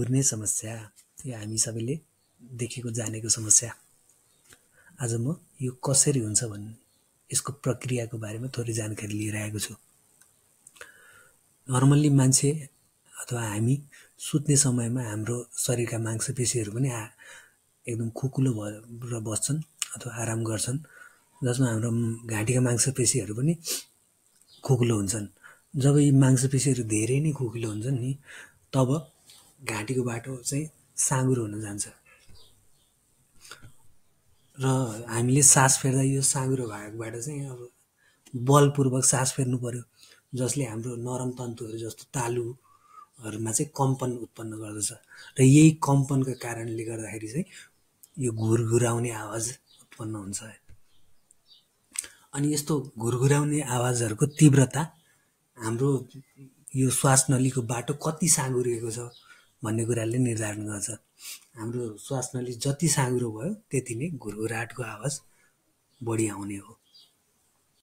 घुर्ने समस्या, यो हामी सबैले देखेको जानेको समस्या। आज म यो कसरी हुन्छ भन्ने यसको प्रक्रियाको बारेमा थोरै जानकारी लिएर आएको छु। नर्मल्ली मान्छे अथवा हामी सुत्ने समयमा हाम्रो शरीरका मांसपेशीहरू पनि एकदम खुकुलो भएर बस्छन् अथवा आराम गर्छन्, जसमा हाम्रो घाँटीका मांसपेशीहरू पनि खुकुलो हुन्छन्। जब यी मांसपेशीहरू धेरै नै खुकुलो हुन्छन् नि, तब घाँटीको बाटो चाहिँ साँघुरो हुन जान्छ र हामीले सास फेर्दा यो साँघुरो भागबाट चाहिँ अब बलपूर्वक सास फेर्नु पर्यो, जसले हाम्रो नरम तन्तुहरू जस्तो तालुहरूमा चाहिँ कम्पन उत्पन्न गर्दछ र यही कम्पनको कारणले गर्दाखेरि चाहिँ यो घुरघुराउने आवाज उत्पन्न हुन्छ। अनि यस्तो घुरघुराउने आवाजहरूको तीव्रता हाम्रो यो श्वास नलीको बाटो कति साँघुरिएको छ भन्ने कुराले निर्धारण गर्छ। हाम्रो श्वास नली जति साँघुरो भयो त्यति नै घुरघुराटको आवाज बढी आउने हो।